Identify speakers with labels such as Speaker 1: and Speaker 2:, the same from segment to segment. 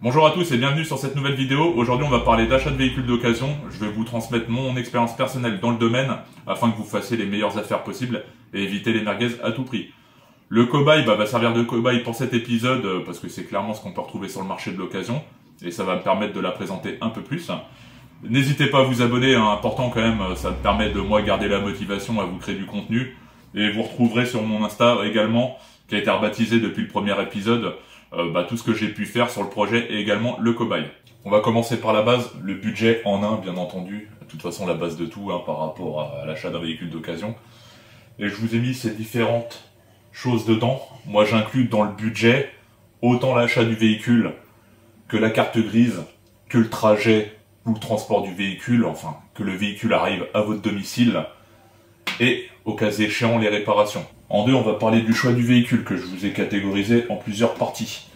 Speaker 1: Bonjour à tous et bienvenue sur cette nouvelle vidéo. Aujourd'hui on va parler d'achat de véhicules d'occasion. Je vais vous transmettre mon expérience personnelle dans le domaine afin que vous fassiez les meilleures affaires possibles et éviter les merguez à tout prix. Le cobaye va servir de cobaye pour cet épisode parce que c'est clairement ce qu'on peut retrouver sur le marché de l'occasion et ça va me permettre de la présenter un peu plus. N'hésitez pas à vous abonner, important quand même, ça me permet de moi garder la motivation à vous créer du contenu. Et vous retrouverez sur mon Insta également, qui a été rebaptisé depuis le premier épisode, tout ce que j'ai pu faire sur le projet et également le cobaye. On va commencer par la base, le budget en un, bien entendu. De toute façon, la base de tout par rapport à l'achat d'un véhicule d'occasion. Et je vous ai mis ces différentes choses dedans. Moi, j'inclus dans le budget autant l'achat du véhicule que la carte grise, que le trajet ou le transport du véhicule, enfin, que le véhicule arrive à votre domicile et, au cas échéant, les réparations. En deux, on va parler du choix du véhicule que je vous ai catégorisé en plusieurs parties.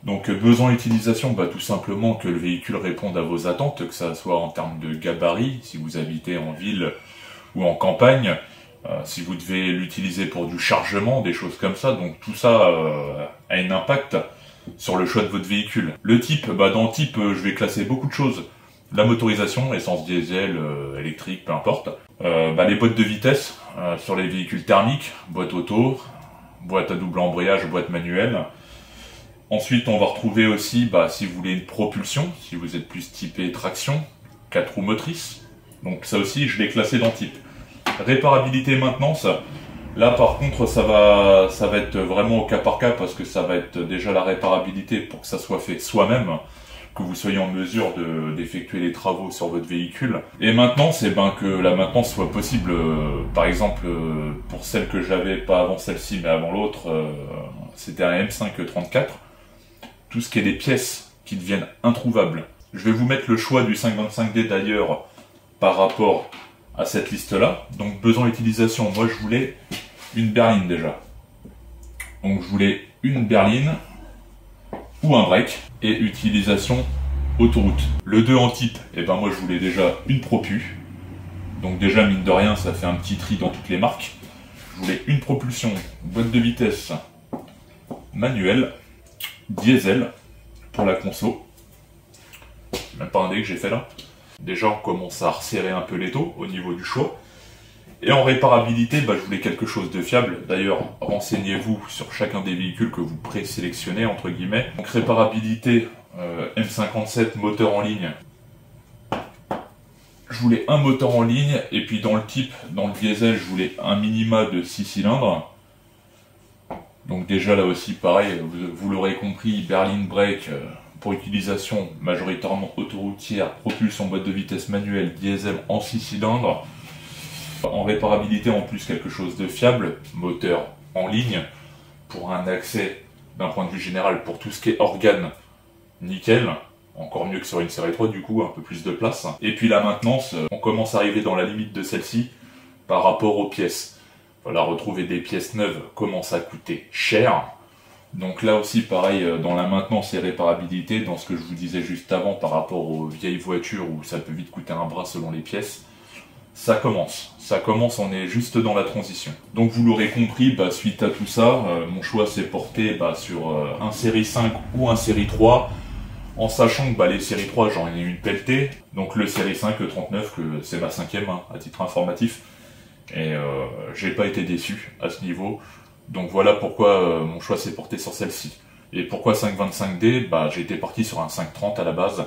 Speaker 1: Donc, besoin utilisation, tout simplement que le véhicule réponde à vos attentes, que ça soit en termes de gabarit, si vous habitez en ville ou en campagne, si vous devez l'utiliser pour du chargement, des choses comme ça. Donc, tout ça a un impact sur le choix de votre véhicule. Le type, dans le type, je vais classer beaucoup de choses. La motorisation, essence diesel, électrique, peu importe. Les boîtes de vitesse sur les véhicules thermiques, boîte auto, boîte à double embrayage, boîte manuelle. Ensuite, on va retrouver aussi, si vous voulez une propulsion, si vous êtes plus typé traction, 4 roues motrices. Donc ça aussi, je l'ai classé dans type. Réparabilité, maintenance. Là, par contre, ça va être vraiment au cas par cas parce que ça va être déjà la réparabilité pour que ça soit fait soi-même, que vous soyez en mesure d'effectuer les travaux sur votre véhicule. Et maintenant, c'est que la maintenance soit possible. Par exemple, pour celle que j'avais, pas avant celle-ci, mais avant l'autre, c'était un M5-34. Tout ce qui est des pièces qui deviennent introuvables. Je vais vous mettre le choix du 525D d'ailleurs par rapport à cette liste-là. Donc, besoin d'utilisation, moi je voulais une berline déjà. Donc, je voulais une berline ou un break et utilisation autoroute. Le 2 en type, moi je voulais déjà une propu. Donc déjà mine de rien ça fait un petit tri dans toutes les marques. Je voulais une propulsion, boîte de vitesse manuelle, diesel pour la conso. Même pas un dé que j'ai fait là. Déjà on commence à resserrer un peu l'étau au niveau du choix. Et en réparabilité, je voulais quelque chose de fiable. D'ailleurs, renseignez-vous sur chacun des véhicules que vous présélectionnez, entre guillemets. Donc réparabilité, M57, moteur en ligne. Je voulais un moteur en ligne, et puis dans le type, dans le diesel, je voulais un minima de 6 cylindres. Donc déjà là aussi, pareil, vous l'aurez compris, berline break, pour utilisation majoritairement autoroutière, propulsion boîte de vitesse manuelle, diesel en 6 cylindres. En réparabilité, en plus, quelque chose de fiable, moteur en ligne, pour un accès, d'un point de vue général, pour tout ce qui est organes, nickel, encore mieux que sur une série 3, du coup, un peu plus de place. Et puis la maintenance, on commence à arriver dans la limite de celle-ci, par rapport aux pièces. Voilà, retrouver des pièces neuves commence à coûter cher. Donc là aussi, pareil, dans la maintenance et réparabilité, dans ce que je vous disais juste avant, par rapport aux vieilles voitures, où ça peut vite coûter un bras selon les pièces, ça commence, on est juste dans la transition. Donc vous l'aurez compris, suite à tout ça, mon choix s'est porté sur un série 5 ou un série 3, en sachant que les séries 3 j'en ai une pelletée, donc le série 5, le 39, que c'est ma 5e à titre informatif, et j'ai pas été déçu à ce niveau, donc voilà pourquoi mon choix s'est porté sur celle-ci. Et pourquoi 525D, j'ai été parti sur un 530 à la base,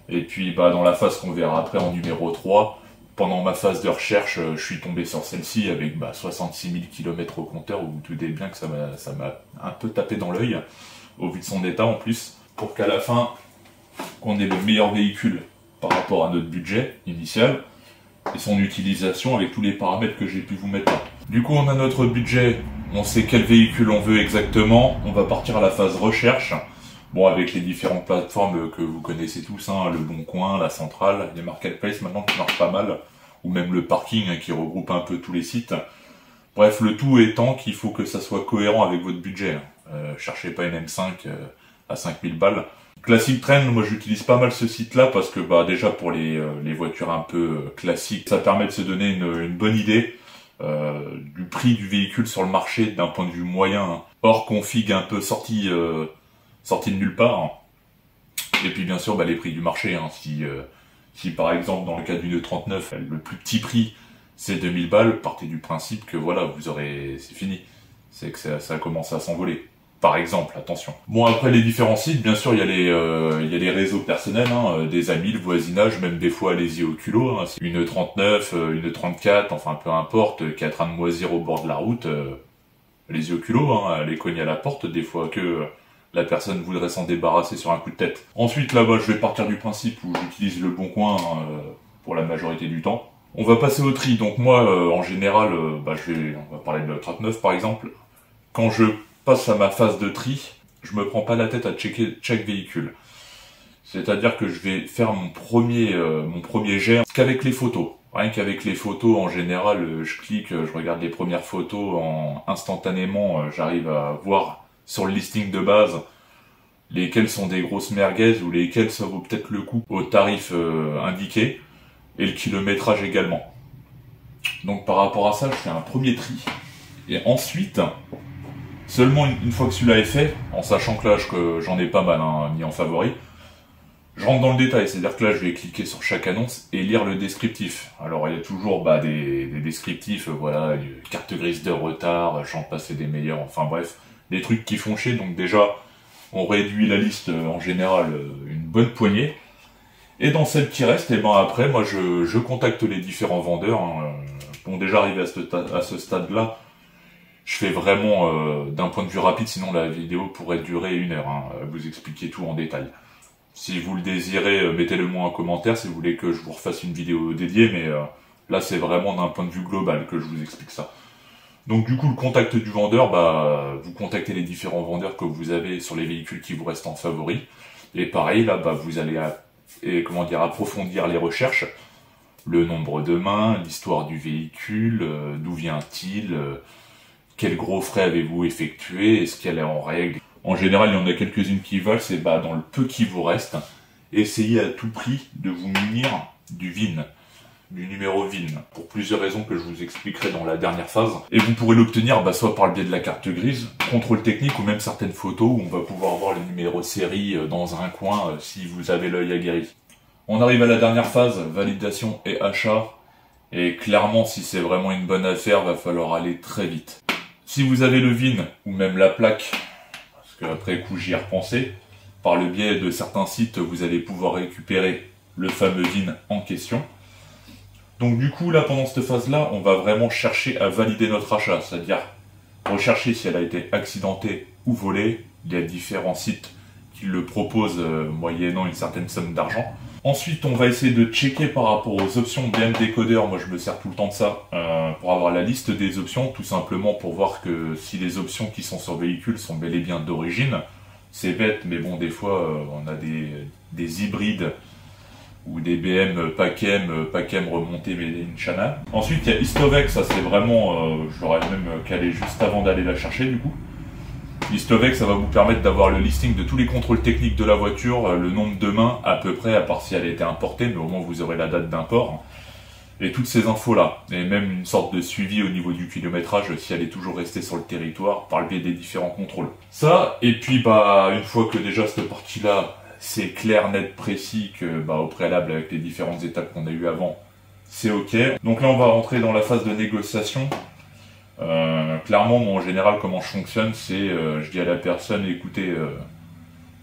Speaker 1: et puis dans la phase qu'on verra après en numéro 3, pendant ma phase de recherche, je suis tombé sur celle-ci avec 66 000 km au compteur, où vous doutez bien que ça m'a un peu tapé dans l'œil, au vu de son état en plus, pour qu'à la fin, qu'on ait le meilleur véhicule par rapport à notre budget initial, et son utilisation avec tous les paramètres que j'ai pu vous mettre là. Du coup, on a notre budget, on sait quel véhicule on veut exactement, on va partir à la phase recherche, avec les différentes plateformes que vous connaissez tous, le Bon Coin, la Centrale, les marketplaces maintenant qui marchent pas mal, ou même le parking qui regroupe un peu tous les sites. Bref, le tout étant qu'il faut que ça soit cohérent avec votre budget. Cherchez pas une M5 à 5000 balles. Classic Trend, moi j'utilise pas mal ce site-là parce que déjà pour les voitures un peu classiques, ça permet de se donner une bonne idée du prix du véhicule sur le marché d'un point de vue moyen, hors config un peu sorti de nulle part. Et puis bien sûr les prix du marché, hein. Si par exemple dans le cas d'une 39, le plus petit prix c'est 2000 balles, partez du principe que voilà, c'est fini. C'est que ça commence à s'envoler. Par exemple, attention. Bon, après les différents sites, bien sûr, il y a les réseaux personnels, hein, des amis, le voisinage, même des fois allez-y au culot. Hein, une 39, une 34, enfin peu importe, qui est en train de moisir au bord de la route, allez-y au culot, hein, allez cogner à la porte, des fois que la personne voudrait s'en débarrasser sur un coup de tête. Ensuite, là-bas, je vais partir du principe où j'utilise le bon coin pour la majorité du temps. On va passer au tri. Donc moi, en général, on va parler de la 39 par exemple. Quand je passe à ma phase de tri, je me prends pas la tête à checker chaque véhicule. C'est-à-dire que je vais faire mon premier jet qu'avec les photos. Rien qu'avec les photos, en général, je clique, je regarde les premières photos, instantanément, j'arrive à voir sur le listing de base lesquelles sont des grosses merguez ou lesquelles ça vaut peut-être le coup au tarif indiqué, et le kilométrage également. Donc par rapport à ça, je fais un premier tri. Et ensuite, seulement une fois que celui-là est fait, en sachant que là j'en ai pas mal mis en favori, je rentre dans le détail, c'est-à-dire que là je vais cliquer sur chaque annonce et lire le descriptif. Alors il y a toujours des descriptifs, voilà, carte grise de retard, j'en passe des meilleurs, enfin bref, des trucs qui font chier. Donc déjà, on réduit la liste en général une bonne poignée. Et dans celle qui reste, et ben après, moi je contacte les différents vendeurs. Hein. Bon, déjà arrivé à ce stade-là, je fais vraiment d'un point de vue rapide, sinon la vidéo pourrait durer 1 heure, hein, vous expliquer tout en détail. Si vous le désirez, mettez-le moi en commentaire si vous voulez que je vous refasse une vidéo dédiée, mais là c'est vraiment d'un point de vue global que je vous explique ça. Donc du coup, le contact du vendeur, vous contactez les différents vendeurs que vous avez sur les véhicules qui vous restent en favori. Et pareil, là, vous allez approfondir les recherches. Le nombre de mains, l'histoire du véhicule, d'où vient-il, quels gros frais avez-vous effectué, est-ce qu'elle est en règle. En général, il y en a quelques-unes qui valent, c'est dans le peu qui vous reste, essayez à tout prix de vous munir du VIN. Du numéro VIN, pour plusieurs raisons que je vous expliquerai dans la dernière phase. Et vous pourrez l'obtenir soit par le biais de la carte grise, contrôle technique ou même certaines photos où on va pouvoir voir le numéro série dans un coin si vous avez l'œil aguerri. On arrive à la dernière phase, validation et achat. Et clairement, si c'est vraiment une bonne affaire, va falloir aller très vite. Si vous avez le VIN ou même la plaque, parce qu'après coup j'y ai repensé, par le biais de certains sites, vous allez pouvoir récupérer le fameux VIN en question. Donc du coup, là, pendant cette phase-là, on va vraiment chercher à valider notre achat, c'est-à-dire rechercher si elle a été accidentée ou volée. Il y a différents sites qui le proposent moyennant une certaine somme d'argent. Ensuite, on va essayer de checker par rapport aux options BM Décodeur. Moi, je me sers tout le temps de ça pour avoir la liste des options, tout simplement pour voir que si les options qui sont sur le véhicule sont bel et bien d'origine. C'est bête, mais bon, des fois, on a des hybrides ou des BM Pacem remontés made in China. Ensuite, il y a Histovec, ça c'est vraiment, je l'aurais même calé juste avant d'aller la chercher du coup. Histovec, ça va vous permettre d'avoir le listing de tous les contrôles techniques de la voiture, le nombre de mains à peu près, à part si elle a été importée, mais au moins vous aurez la date d'import. Et toutes ces infos-là, et même une sorte de suivi au niveau du kilométrage, si elle est toujours restée sur le territoire, par le biais des différents contrôles. Ça, et puis une fois que déjà cette partie-là, c'est clair, net, précis, que au préalable avec les différentes étapes qu'on a eues avant, c'est ok. Donc là on va rentrer dans la phase de négociation. Clairement, moi en général comment je fonctionne, c'est je dis à la personne, écoutez,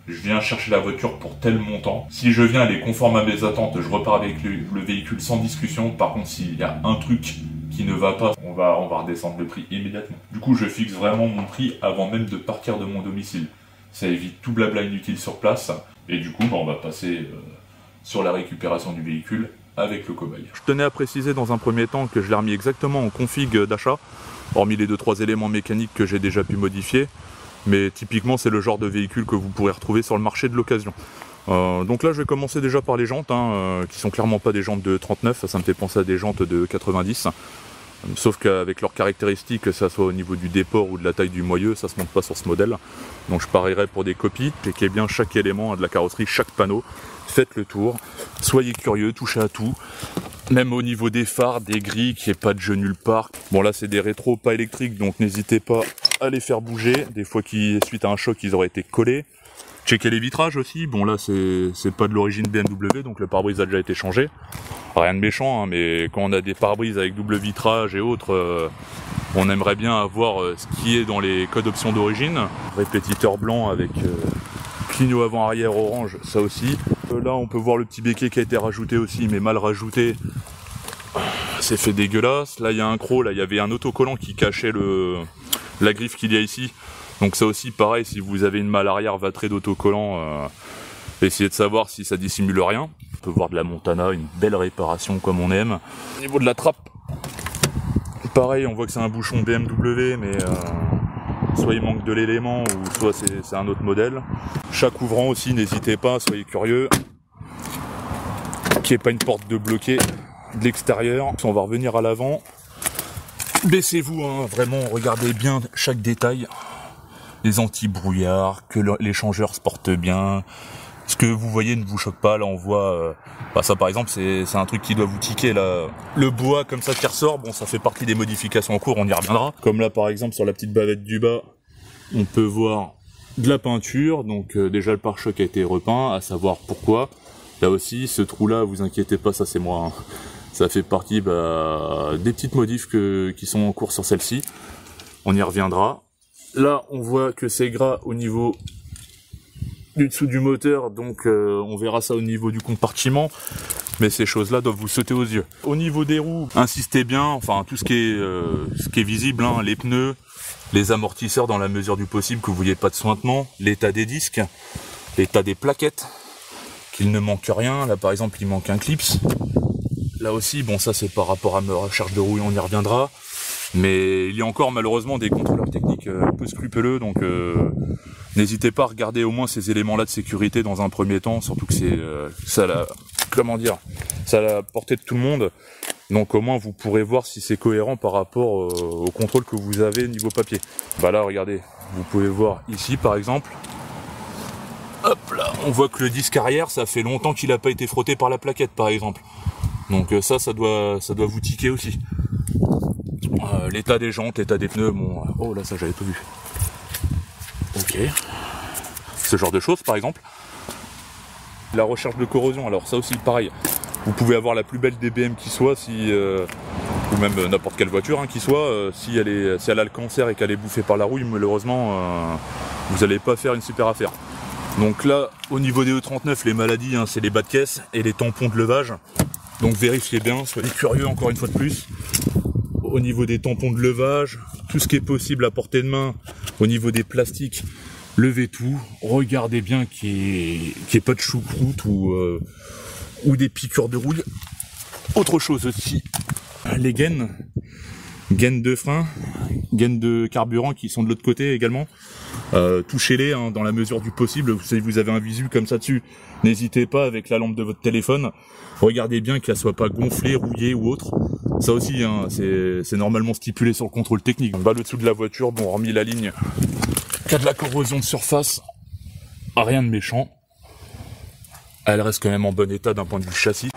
Speaker 1: je viens chercher la voiture pour tel montant. Si je viens, elle est conforme à mes attentes, je repars avec le véhicule sans discussion. Par contre, s'il y a un truc qui ne va pas, on va redescendre le prix immédiatement. Du coup, je fixe vraiment mon prix avant même de partir de mon domicile. Ça évite tout blabla inutile sur place. Et du coup, on va passer sur la récupération du véhicule avec le cobaye. Je tenais à préciser dans un premier temps que je l'ai remis exactement en config d'achat, hormis les 2-3 éléments mécaniques que j'ai déjà pu modifier. Mais typiquement, c'est le genre de véhicule que vous pourrez retrouver sur le marché de l'occasion. Donc là, je vais commencer déjà par les jantes, qui sont clairement pas des jantes de 39, ça me fait penser à des jantes de 90. Sauf qu'avec leurs caractéristiques, que ça soit au niveau du déport ou de la taille du moyeu, ça se monte pas sur ce modèle. Donc je parierais pour des copies, checkez bien chaque élément de la carrosserie, chaque panneau. Faites le tour, soyez curieux, touchez à tout. Même au niveau des phares, des grilles, qu'il n'y ait pas de jeu nulle part. Bon là c'est des rétros pas électriques, donc n'hésitez pas à les faire bouger. Des fois suite à un choc, ils auraient été collés. Checker les vitrages aussi, bon là c'est pas de l'origine BMW, donc le pare-brise a déjà été changé. Rien de méchant, hein, mais quand on a des pare-brise avec double vitrage et autres, on aimerait bien avoir ce qui est dans les codes options d'origine. Répétiteur blanc avec clignot avant-arrière orange, ça aussi. Là on peut voir le petit béquet qui a été rajouté aussi, mais mal rajouté. C'est fait dégueulasse. Là il y a un croc, là il y avait un autocollant qui cachait la griffe qu'il y a ici. Donc ça aussi pareil, si vous avez une malle arrière vatrée d'autocollant, essayez de savoir si ça dissimule rien. On peut voir de la Montana, une belle réparation comme on aime. Au niveau de la trappe, pareil, on voit que c'est un bouchon BMW, mais soit il manque de l'élément, ou soit c'est un autre modèle. Chaque ouvrant aussi, n'hésitez pas, soyez curieux. Qu'il n'y ait pas une porte de bloquée de l'extérieur. On va revenir à l'avant. Baissez-vous, hein, vraiment, regardez bien chaque détail. Les anti-brouillards, que l'échangeur se porte bien. Ce que vous voyez ne vous choque pas. Là, on voit... ça, par exemple, c'est un truc qui doit vous tiquer. Là. Le bois, comme ça, qui ressort, bon, ça fait partie des modifications en cours, on y reviendra. Comme là, par exemple, sur la petite bavette du bas, on peut voir de la peinture. Donc, déjà, le pare-choc a été repeint, à savoir pourquoi. Là aussi, ce trou-là, vous inquiétez pas, ça, c'est moi. Hein. Ça fait partie des petites modifs qui sont en cours sur celle-ci. On y reviendra. Là, on voit que c'est gras au niveau du dessous du moteur, donc on verra ça au niveau du compartiment. Mais ces choses-là doivent vous sauter aux yeux. Au niveau des roues, insistez bien, enfin tout ce qui est visible, hein, les pneus, les amortisseurs dans la mesure du possible, que vous voyez pas de sointement, l'état des disques, l'état des plaquettes, qu'il ne manque rien. Là par exemple, il manque un clips. Là aussi, bon ça c'est par rapport à ma recherche de rouille, on y reviendra. Mais il y a encore malheureusement des contrôleurs techniques un peu scrupuleux, donc n'hésitez pas à regarder au moins ces éléments-là de sécurité dans un premier temps, surtout que c'est à la portée de tout le monde. Donc au moins vous pourrez voir si c'est cohérent par rapport au contrôle que vous avez niveau papier. Bah là regardez, vous pouvez voir ici par exemple. Hop là, on voit que le disque arrière, ça fait longtemps qu'il n'a pas été frotté par la plaquette par exemple. Donc ça doit vous tiquer aussi. L'état des jantes, l'état des pneus, bon, oh là ça j'avais pas vu. Ok. Ce genre de choses par exemple. La recherche de corrosion, alors ça aussi pareil. Vous pouvez avoir la plus belle DBM qui soit, ou même n'importe quelle voiture hein, qui soit, si elle a le cancer et qu'elle est bouffée par la rouille, malheureusement vous n'allez pas faire une super affaire. Donc là, au niveau des E39, les maladies, hein, c'est les bas de caisse et les tampons de levage. Donc vérifiez bien, soyez curieux encore une fois de plus. Au niveau des tampons de levage, tout ce qui est possible à portée de main, au niveau des plastiques, levez tout, regardez bien qu'il n'y ait pas de choucroute ou des piqûres de rouille. Autre chose aussi, les gaines de frein, gaines de carburant qui sont de l'autre côté également. Touchez-les hein, dans la mesure du possible. Si vous avez un visu comme ça dessus, n'hésitez pas avec la lampe de votre téléphone. Regardez bien qu'elle soit pas gonflée, rouillée ou autre. Ça aussi, hein, c'est normalement stipulé sur le contrôle technique. Bah, le dessous de la voiture, bon, hormis la ligne, qu'il y a de la corrosion de surface, rien de méchant. Elle reste quand même en bon état d'un point de vue châssis.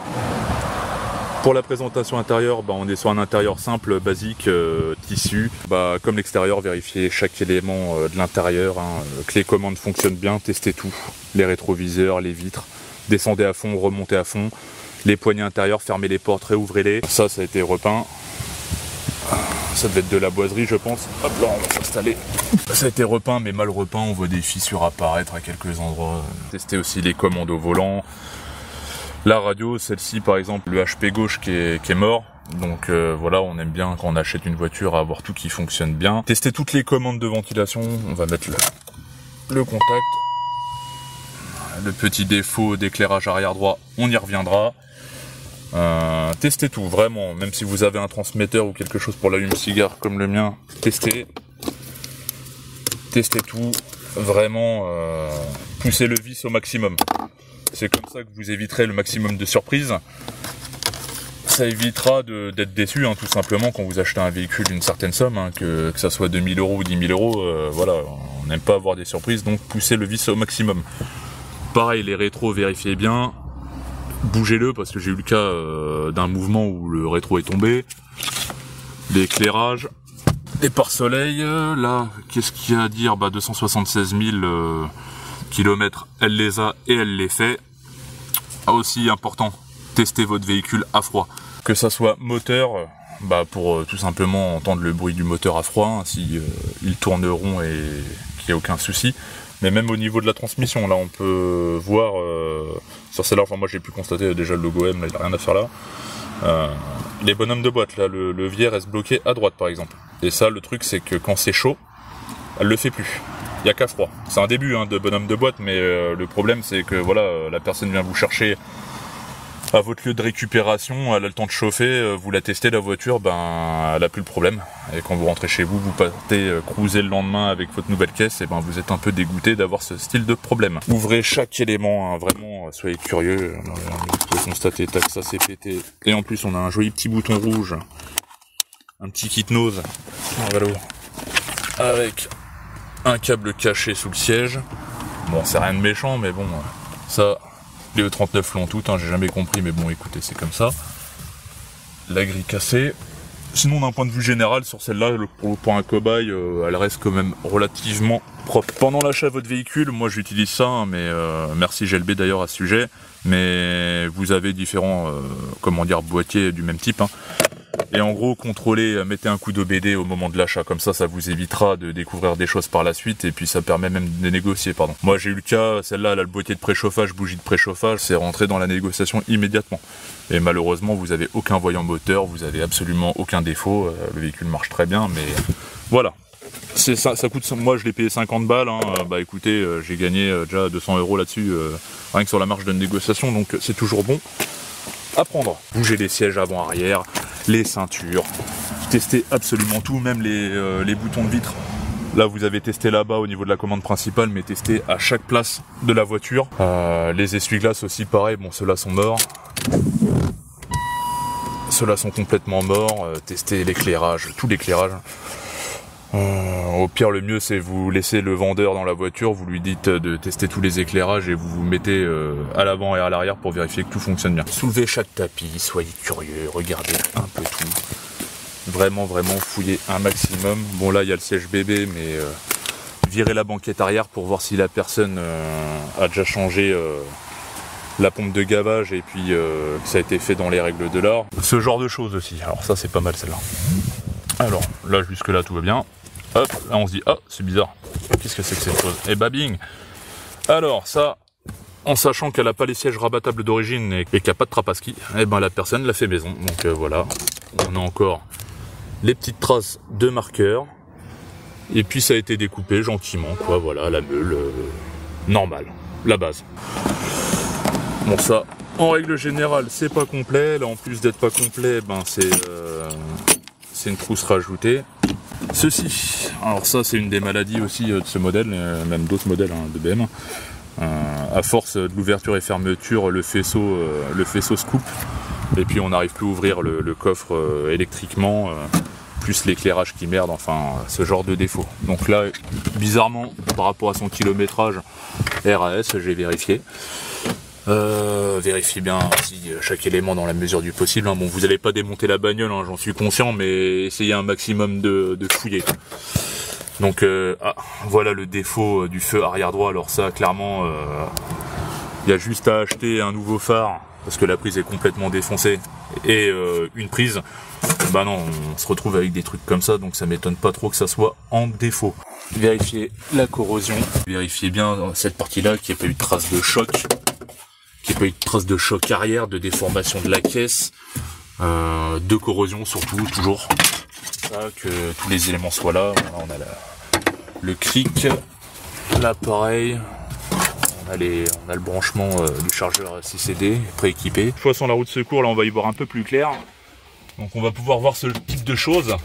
Speaker 1: Pour la présentation intérieure, bah, on est sur un intérieur simple, basique, tissu. Bah, comme l'extérieur, vérifiez chaque élément de l'intérieur, hein, que les commandes fonctionnent bien, testez tout. Les rétroviseurs, les vitres, descendez à fond, remontez à fond. Les poignées intérieures, fermez les portes, réouvrez-les. Ça a été repeint. Ça devait être de la boiserie, je pense. Hop là, on va s'installer. Ça a été repeint, mais mal repeint. On voit des fissures apparaître à quelques endroits. Testez aussi les commandes au volant. La radio, celle-ci par exemple, le HP gauche qui est mort. Donc voilà, on aime bien quand on achète une voiture à avoir tout qui fonctionne bien. Testez toutes les commandes de ventilation. On va mettre le contact. Le petit défaut d'éclairage arrière droit, on y reviendra. Testez tout, vraiment, même si vous avez un transmetteur ou quelque chose pour l'allume-cigare comme le mien, testez tout, vraiment, poussez le vis au maximum. C'est comme ça que vous éviterez le maximum de surprises. Ça évitera d'être déçu, hein, tout simplement, quand vous achetez un véhicule d'une certaine somme, hein, que ça soit 2000 € ou 10 000 €, voilà, on n'aime pas avoir des surprises, donc poussez le vis au maximum. Pareil, les rétros, vérifiez bien. Bougez-le parce que j'ai eu le cas d'un mouvement où le rétro est tombé. L'éclairage, les pare-soleil, là, qu'est-ce qu'il y a à dire? Bah 276 000 kilomètres, elle les a et elle les fait. Aussi important, testez votre véhicule à froid. Que ça soit moteur, pour tout simplement entendre le bruit du moteur à froid, hein, si il tourne rond et qu'il n'y a aucun souci. Mais même au niveau de la transmission, là on peut voir sur celle-là, enfin moi j'ai pu constater déjà le logo M, là, il n'y a rien à faire là. Les bonhommes de boîte, là le levier reste bloqué à droite par exemple. Et ça le truc c'est que quand c'est chaud, elle le fait plus. Il n'y a qu'à froid. C'est un début hein, de bonhomme de boîte, mais le problème c'est que voilà, la personne vient vous chercher à votre lieu de récupération, elle a le temps de chauffer, vous la testez la voiture, elle a plus le problème. Et quand vous rentrez chez vous, vous partez cruiser le lendemain avec votre nouvelle caisse, et vous êtes un peu dégoûté d'avoir ce style de problème. Ouvrez chaque élément, hein, vraiment, soyez curieux. Vous pouvez constater, tac, ça c'est pété. Et en plus on a un joli petit bouton rouge, un petit kit nose, avec un câble caché sous le siège. Bon, c'est rien de méchant, mais bon, ça... Les E39 l'ont toutes, hein, j'ai jamais compris, mais bon, écoutez, c'est comme ça. La grille cassée. Sinon, d'un point de vue général, sur celle-là, pour un cobaye, elle reste quand même relativement propre. Pendant l'achat de votre véhicule, moi j'utilise ça, hein, mais merci GLB d'ailleurs à ce sujet. Mais vous avez différents, boîtiers du même type. Hein. Et en gros, contrôlez, mettez un coup d'OBD au moment de l'achat, comme ça vous évitera de découvrir des choses par la suite, et puis ça permet même de négocier, pardon. Moi j'ai eu le cas, celle-là, elle a le boîtier de préchauffage, bougie de préchauffage, c'est rentré dans la négociation immédiatement. Et malheureusement, vous avez aucun voyant moteur, vous avez absolument aucun défaut, le véhicule marche très bien, mais voilà. Ça coûte, moi je l'ai payé 50 balles, hein. Écoutez, j'ai gagné déjà 200 € là-dessus, rien que sur la marge de négociation, donc c'est toujours bon à prendre. Bougez les sièges avant-arrière, les ceintures, testez absolument tout, même les boutons de vitre. Là vous avez testé là-bas au niveau de la commande principale, mais testez à chaque place de la voiture. Les essuie-glaces aussi pareil, bon ceux-là sont morts. Ceux-là sont complètement morts, testez l'éclairage, tout l'éclairage. Au pire, le mieux c'est vous laissez le vendeur dans la voiture, vous lui dites de tester tous les éclairages et vous vous mettez à l'avant et à l'arrière pour vérifier que tout fonctionne bien. Soulevez chaque tapis, soyez curieux, regardez un peu tout. Vraiment fouillez un maximum. Bon là il y a le siège bébé, mais virez la banquette arrière pour voir si la personne a déjà changé la pompe de gavage et puis que ça a été fait dans les règles de l'art. Ce genre de choses aussi, alors ça c'est pas mal celle-là. Alors là jusque là tout va bien. Hop, là on se dit, ah c'est bizarre, qu'est-ce que c'est que cette chose? Et bing. Alors ça, en sachant qu'elle n'a pas les sièges rabattables d'origine et qu'il n'y a pas de trapaski, la personne l'a fait maison. Donc voilà, on a encore les petites traces de marqueurs. Et puis ça a été découpé gentiment, quoi, voilà, la meule normale, la base. Bon ça, en règle générale, c'est pas complet. Là en plus d'être pas complet, c'est une trousse rajoutée. Ceci, alors ça c'est une des maladies aussi de ce modèle, même d'autres modèles de BM. À force de l'ouverture et fermeture, le faisceau se coupe et puis on n'arrive plus à ouvrir le coffre électriquement, plus l'éclairage qui merde, enfin ce genre de défaut. Donc là, bizarrement, par rapport à son kilométrage RAS, j'ai vérifié. Vérifiez bien si chaque élément dans la mesure du possible. Hein. Bon, vous n'allez pas démonter la bagnole, hein, j'en suis conscient, mais essayez un maximum de fouiller. Donc voilà le défaut du feu arrière droit. Alors ça, clairement, il y a juste à acheter un nouveau phare parce que la prise est complètement défoncée et une prise. Non, on se retrouve avec des trucs comme ça, donc ça m'étonne pas trop que ça soit en défaut. Vérifiez la corrosion. Vérifiez bien cette partie-là qu'il n'y ait pas eu de trace de choc. Qu'il n'y ait pas eu de trace de choc arrière, de déformation de la caisse, de corrosion surtout, toujours. Ça, que tous les éléments soient là. Voilà, on a le cric, là pareil. On a le branchement du chargeur CCD prééquipé. Fois sans la roue de secours, là on va y voir un peu plus clair. Donc on va pouvoir voir ce type de choses.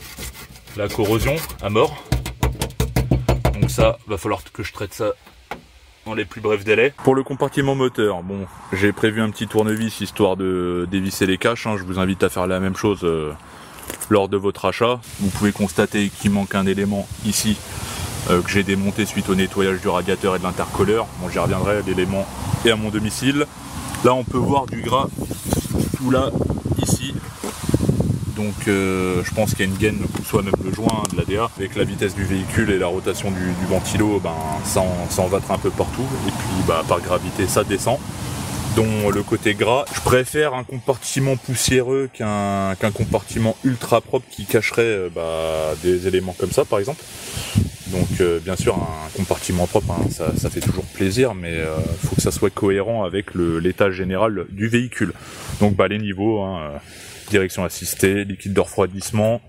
Speaker 1: La corrosion à mort. Donc ça, va falloir que je traite ça dans les plus brefs délais. Pour le compartiment moteur, bon, j'ai prévu un petit tournevis histoire de dévisser les caches. Hein. Je vous invite à faire la même chose lors de votre achat. Vous pouvez constater qu'il manque un élément ici que j'ai démonté suite au nettoyage du radiateur et de l'intercooleur. Bon, j'y reviendrai, l'élément est à mon domicile. Là, on peut voir du gras tout là, ici. donc je pense qu'il y a une gaine, soit même le joint de l'ADA, avec la vitesse du véhicule et la rotation du ventilo, ben, ça en va un peu partout, et puis bah, par gravité ça descend. Dont le côté gras, je préfère un compartiment poussiéreux qu'un compartiment ultra propre qui cacherait des éléments comme ça par exemple. Donc bien sûr un compartiment propre, hein, ça fait toujours plaisir, mais faut que ça soit cohérent avec l'état général du véhicule. Donc bah, les niveaux, hein, direction assistée, liquide de refroidissement,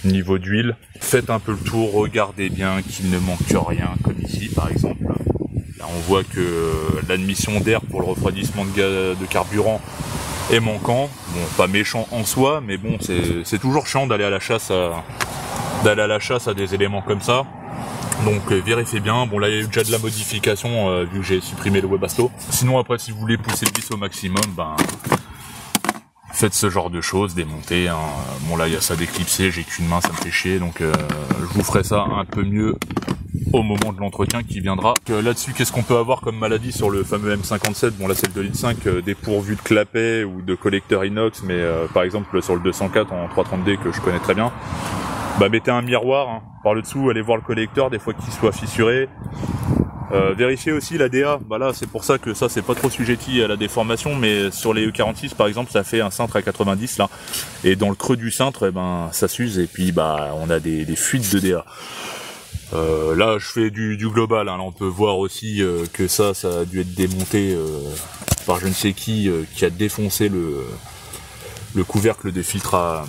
Speaker 1: niveau d'huile. Faites un peu le tour, regardez bien qu'il ne manque rien, comme ici par exemple. Là on voit que l'admission d'air pour le refroidissement de carburant est manquant. Bon, pas méchant en soi, mais bon, c'est toujours chiant d'aller à la chasse à des éléments comme ça. Donc vérifiez bien. Bon là il y a eu déjà de la modification vu que j'ai supprimé le Webasto. Sinon après si vous voulez pousser le vis au maximum, ben faites ce genre de choses, démonter. Hein. Bon là il y a ça d'éclipsé, j'ai qu'une main, ça me fait chier, donc je vous ferai ça un peu mieux au moment de l'entretien qui viendra. Là-dessus, qu'est-ce qu'on peut avoir comme maladie sur le fameux M57? Bon là c'est le 2,5 litres, dépourvu de clapet ou de collecteur inox, mais par exemple sur le 204 en 330D que je connais très bien, bah mettez un miroir hein, par le dessous, allez voir le collecteur des fois qu'il soit fissuré. Vérifiez aussi la DA, bah là c'est pour ça que ça c'est pas trop sujetti à la déformation, mais sur les E46 par exemple ça fait un cintre à 90 là, et dans le creux du cintre ben ça s'use et puis bah on a des fuites de DA. Là je fais du global, hein. Là on peut voir aussi que ça a dû être démonté par je ne sais qui a défoncé le couvercle de filtre à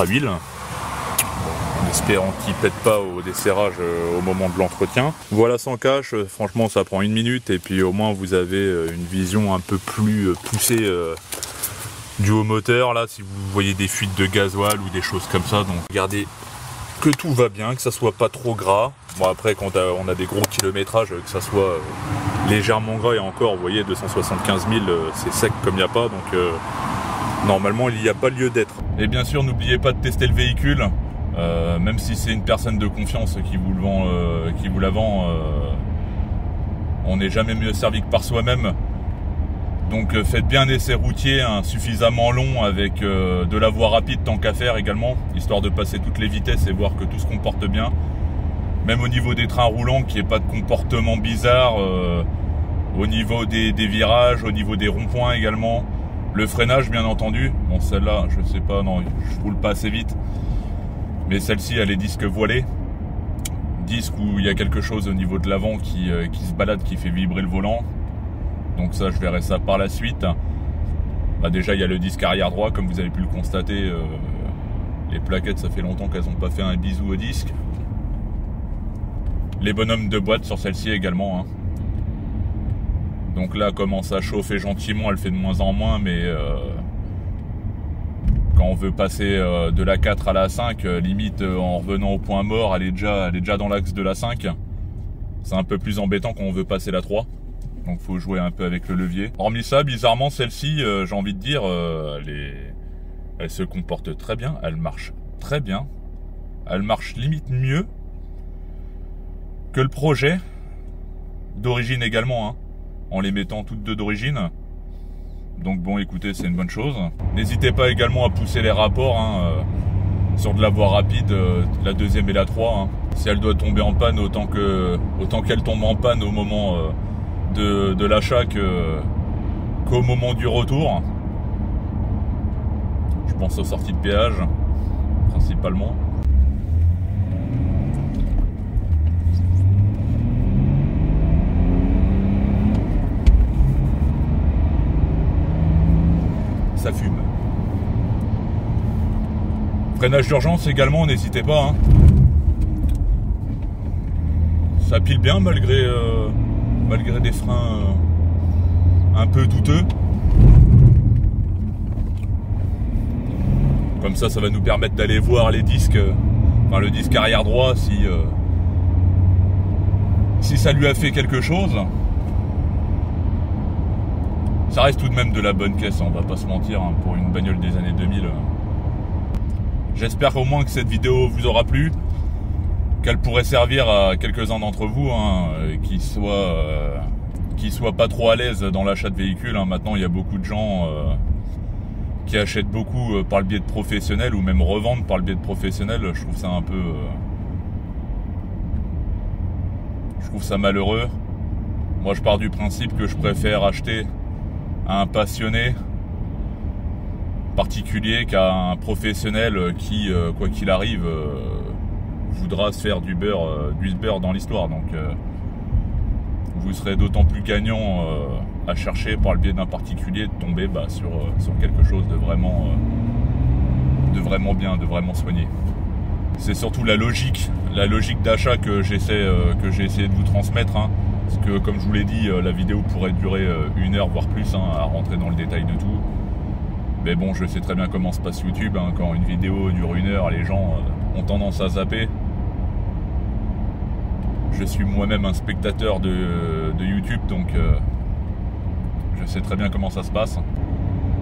Speaker 1: huile, en espérant qu'il pète pas au desserrage au moment de l'entretien. Voilà sans cache, franchement ça prend 1 minute et puis au moins vous avez une vision un peu plus poussée du haut moteur. Là si vous voyez des fuites de gasoil ou des choses comme ça, donc regardez que tout va bien, que ça soit pas trop gras. Bon après quand on a des gros kilométrages, que ça soit légèrement gras, et encore vous voyez 275 000 c'est sec comme il n'y a pas, donc normalement il n'y a pas lieu d'être. Et bien sûr n'oubliez pas de tester le véhicule, même si c'est une personne de confiance qui vous la vend, on n'est jamais mieux servi que par soi-même. Donc faites bien un essai routier hein, suffisamment long avec de la voie rapide tant qu'à faire également, histoire de passer toutes les vitesses et voir que tout se comporte bien. Même au niveau des trains roulants, qu'il n'y ait pas de comportement bizarre, au niveau des virages, au niveau des ronds-points également. Le freinage bien entendu, bon celle-là je sais pas, non je roule pas assez vite. Mais celle-ci elle est disque voilé. Disque où il y a quelque chose au niveau de l'avant qui se balade, qui fait vibrer le volant. Donc ça je verrai ça par la suite. Bah déjà il y a le disque arrière droit comme vous avez pu le constater, les plaquettes ça fait longtemps qu'elles n'ont pas fait un bisou au disque. Les bonhommes de boîte sur celle-ci également hein. Donc là comment ça chauffe gentiment, elle fait de moins en moins, mais quand on veut passer de la 4 à la 5, limite en revenant au point mort, elle est déjà dans l'axe de la 5. C'est un peu plus embêtant quand on veut passer la 3. Donc faut jouer un peu avec le levier. Hormis ça, bizarrement celle-ci, j'ai envie de dire, elle se comporte très bien, elle marche très bien. Elle marche limite mieux que le projet d'origine également, hein, en les mettant toutes deux d'origine. Donc bon écoutez, c'est une bonne chose. N'hésitez pas également à pousser les rapports hein, sur de la voie rapide, la 2e et la 3. Hein. Si elle doit tomber en panne, autant qu'elle tombe en panne au moment de l'achat qu'au moment du retour. Je pense aux sorties de péage principalement. Ça fume. Freinage d'urgence également, n'hésitez pas hein. Ça pile bien malgré des freins un peu douteux. Comme ça va nous permettre d'aller voir les disques, enfin le disque arrière droit si ça lui a fait quelque chose. Ça reste tout de même de la bonne caisse, on va pas se mentir, hein, pour une bagnole des années 2000. J'espère au moins que cette vidéo vous aura plu, qu'elle pourrait servir à quelques-uns d'entre vous, hein, qui soient pas trop à l'aise dans l'achat de véhicules. Hein. Maintenant, il y a beaucoup de gens qui achètent beaucoup par le biais de professionnels ou même revendent par le biais de professionnels. Je trouve ça un peu... je trouve ça malheureux. Moi, je pars du principe que je préfère acheter à un passionné particulier qu'à un professionnel qui, quoi qu'il arrive, voudra se faire du beurre dans l'histoire. Donc, vous serez d'autant plus gagnant à chercher par le biais d'un particulier de tomber sur quelque chose de vraiment bien, de vraiment soigné. C'est surtout la logique d'achat que j'ai essayé de vous transmettre, hein, parce que comme je vous l'ai dit, la vidéo pourrait durer 1 heure voire plus, hein, à rentrer dans le détail de tout. Mais bon, je sais très bien comment se passe YouTube, hein, quand une vidéo dure 1 heure, les gens ont tendance à zapper. Je suis moi-même un spectateur de YouTube, donc je sais très bien comment ça se passe.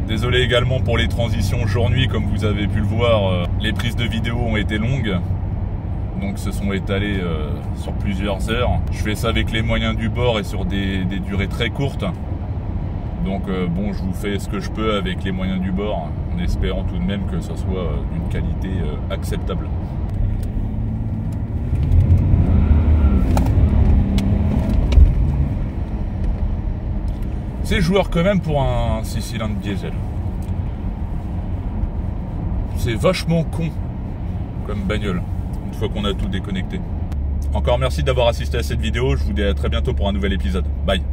Speaker 1: Désolé également pour les transitions jour-nuit, comme vous avez pu le voir, les prises de vidéo ont été longues, donc se sont étalées sur plusieurs heures. Je fais ça avec les moyens du bord et sur des durées très courtes. Donc bon, je vous fais ce que je peux avec les moyens du bord, en espérant tout de même que ça soit d'une qualité acceptable. C'est joueur quand même pour un 6 cylindres diesel. C'est vachement con comme bagnole, une fois qu'on a tout déconnecté. Encore merci d'avoir assisté à cette vidéo, je vous dis à très bientôt pour un nouvel épisode. Bye.